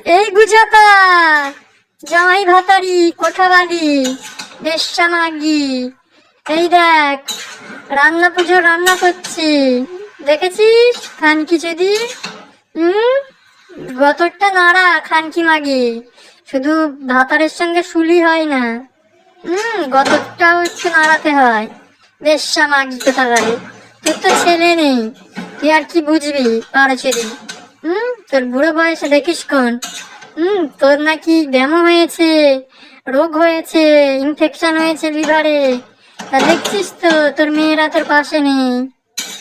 এই গুজাতা, জামাই ভাতারি, কোঠাবাড়ি, বেশ্যা মাগি, এই দেখ রান্না পুজো রান্না করছি, দেখেছিস খানকি যদি? হুম, গতরটা নাড়া খানকি মাগি, শুধু ভাতারের সঙ্গে শুলি হয় না। গতরটাও একটু নাড়াতে হয়। বেশ্যা মাগি কোথাকারে, তোর তো ছেলে নেই, তুই আর কি বুঝবি পাড়া ছেড়ে। তোর বুড়ো বয়সে দেখিস কোন। তোর নাকি ব্যামো হয়েছে, রোগ হয়েছে, ইনফেকশন হয়েছে লিভারে, তা দেখছিস তো তোর মেয়েরা তোর পাশে নেই।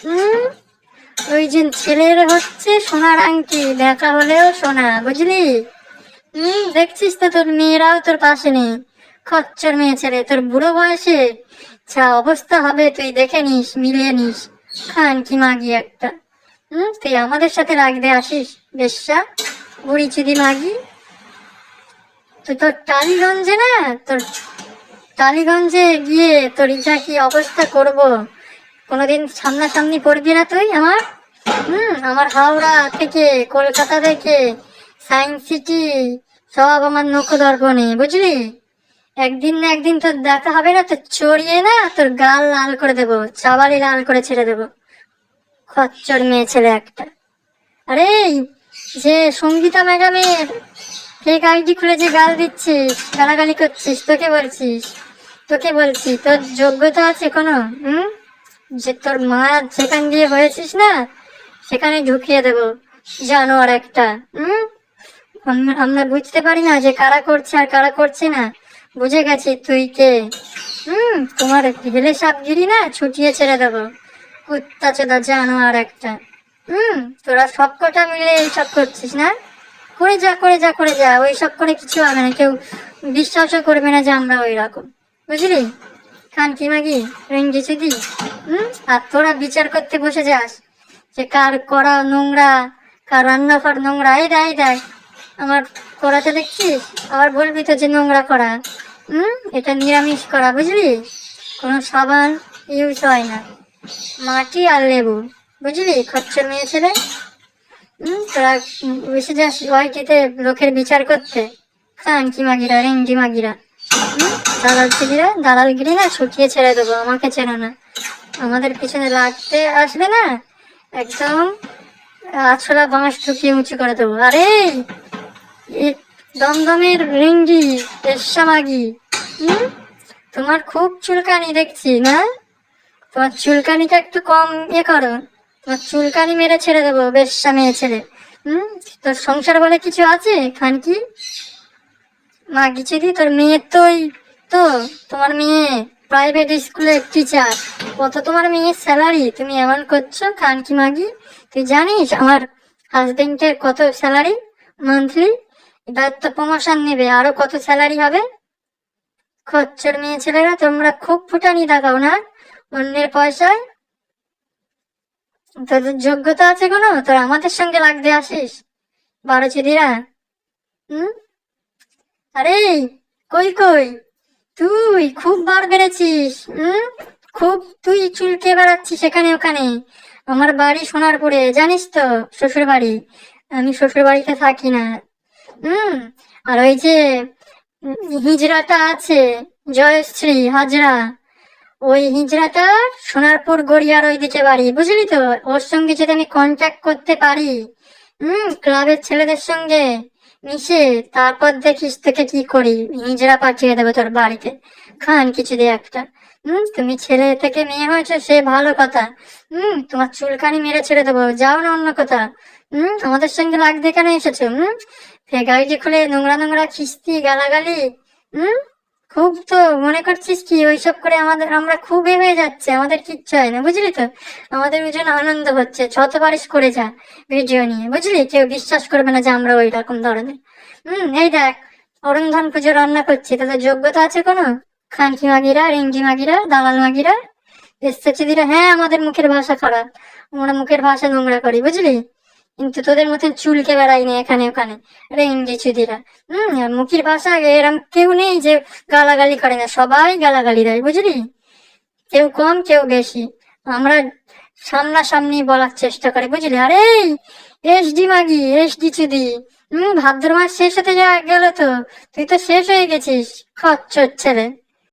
হুম ওই যে ছেলের হচ্ছে সোনার আংটি, দেখা হলেও সোনা, বুঝলি? দেখছিস তো তোর মেয়েরাও তোর পাশে নেই। খচ্চর মেয়ে ছেলে, তোর বুড়ো বয়সে যা অবস্থা হবে তুই দেখে নিস, মিলিয়ে নিস। খান কি মাগি একটা। তুই আমাদের সাথে রাখতে আসিস বেশ্যা, বুড়ি চিদি মাগি। তুই তোর টালিগঞ্জে না, তোর টালিগঞ্জে গিয়ে তোর যা কি অবস্থা করব, কোনোদিন সামনাসামনি পড়বি না তুই আমার। আমার হাওড়া থেকে, কলকাতা থেকে, সায়েন্স সিটি সব আমার নখ দর্পণে, বুঝলি? একদিন না একদিন তোর দেখা হবে না, তোর চড়িয়ে না তোর গাল লাল করে দেবো, চাবালি লাল করে ছেড়ে দেবো। খচ্চর মেয়ে ছেলে একটা। আরে যে সঙ্গীতা ম্যাডামের ফেক আইডি খুলে যে গাল দিচ্ছিস, গালাগালি করছিস, তোকে বলছি তোর যোগ্যতা আছে কোনো? যে তোর মা যেখান দিয়ে হয়েছিস না, সেখানে ঢুকিয়ে দেবো জানোয়ার একটা। আমরা বুঝতে পারি না যে কারা করছে আর কারা করছে না, বুঝে গেছি তুই কে। তোমার হেলে সাপগিরি না ছুটিয়ে ছেড়ে দেবো, কুত্তা চোদা জানোয়ার একটা। তোরা সব কটা মিলে এইসব করছিস না? করে যা করে যা করে যা, ওই সব করে কিছু হবে না, কেউ বিশ্বাসও করবে না যে আমরা ওই রকম, বুঝলি? খান কি মাগি রেঞ্জি চুদি। আর তোরা বিচার করতে বসে যাস যে কার করা নোংরা, কার রান্নাঘর নোংরা। এই দেখ আমার করাতে দেখছিস, আবার বলবি তো যে নোংরা করা। এটা নিরামিষ করা, বুঝলি? কোনো সাবান ইউজ হয় না, মাটি আর লেবু, বুঝলি? খচ্চর মেয়ে ছেলে। তোরা বসে যাস ওয়াইটিতে লোকের বিচার করতে। খান কি মাগিরা, রেঞ্জি মাগিরা, দালালগিরি না ছুটিয়ে ছেড়ে দেবো। আমাকে চেনো না, আমাদের পিছনে লাগতে আসলে না একদম আছলা বাঁশ ঠুকিয়ে উঁচু করে দেবো। আরে দমদমের রেঞ্জি, বেশ্যা মাগি, তোমার খুব চুলকানি দেখছি না? তোমার চুলকানিটা একটু কম করো, তোমার চুলকানি মেরে ছেড়ে দেবো বেশ্যা মেয়ে ছেলে। তোর সংসার বলে কিছু আছে খানকি মাগি চিদি? তোর মেয়ের তো তোমার মেয়ে প্রাইভেট স্কুলের টিচার, কত তোমার মেয়ের স্যালারি, তুমি এমন করছো খানকি মাগি? তুই জানিস আমার হাজবেন্ডের কত স্যালারি মান্থলি? এবার তো প্রমোশন নেবে, আরো কত স্যালারি হবে। খচ্চর মেয়ে ছেলেরা তোমরা খুব ফুটানি দেখাও না অন্যের পয়সায়। তোদের যোগ্যতা আছে কোনো? তোর আমাদের সঙ্গে লাগতে আসিস বারো চিদিরা। আরে কই তুই খুব বার বেড়েছিস। খুব তুই চুলকে বেড়াচ্ছিস এখানে ওখানে। আমার বাড়ি সোনারপুরে, জানিস তো, শ্বশুর বাড়ি। আমি শ্বশুর বাড়িতে থাকি না। আর ওই যে হিজড়াটা আছে, জয়শ্রী হাজরা, ওই হিজড়াটা সোনারপুর গড়িয়ার ওই দিকে বাড়ি, বুঝলি তো? ওর সঙ্গে যদি আমি কন্ট্যাক্ট করতে পারি, ক্লাবের ছেলেদের সঙ্গে মিশে, তারপর দেখিস তোকে কি করি, হিজড়া পাঠিয়ে দেবো তোর বাড়িতে। খান কিছু দিয়ে একটা। তুমি ছেলে থেকে মেয়ে হয়েছে সে ভালো কথা। তোমার চুলকানি মেরে ছেড়ে দেবো, যাও না অন্য কথা। আমাদের সঙ্গে লাগতে কেন এসেছো? গাড়িটি খুলে নোংরা নোংরা খিস্তি গালাগালি। খুব তো মনে করছিস কি ওইসব করে আমরা খুব হয়ে যাচ্ছে, আমাদের কিচ্ছু হয় না, বুঝলি তো? আমাদের ওই জন্য আনন্দ হচ্ছে, যত পারিস করে যা ভিডিও নিয়ে, বুঝলি? কেউ বিশ্বাস করবে না যে আমরা ওই রকম ধরনের। এই দেখ অরুণধন পুজো রান্না করছি, তাদের যোগ্যতা আছে কোনো? খানকি মাগিরা, রেঞ্জি মাগিরা, দালাল মাগিরা, এসেছিদিরা। হ্যাঁ, আমাদের মুখের ভাষা খারাপ, আমরা মুখের ভাষা নোংরা করি, বুঝলি? কিন্তু তোদের মতন চুলকে বেড়াই না এখানে ওখানে রেঞ্জি চুদিরা। আর মুখের ভাষা এরম কেউ নেই যে গালাগালি করে না, সবাই গালাগালি দেয়, বুঝলি? কেউ কম কেউ বেশি, আমরা সামনাসামনি বলার চেষ্টা করি, বুঝলি? আরে এসডি মাগি, এসডি চুদি, ভাদ্র মাস শেষ হতে গেল তো, তুই তো শেষ হয়ে গেছিস খচ্চর ছেলে।